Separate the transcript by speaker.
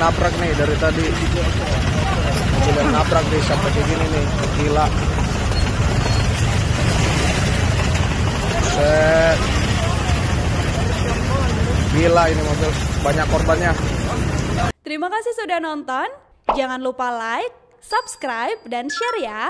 Speaker 1: nabrak nih dari tadi. Mobil yang nabrak nih sampai kayak gini nih, gila. Set. Gila ini mobil, banyak korbannya.
Speaker 2: Terima kasih sudah nonton. Jangan lupa like, subscribe, dan share ya.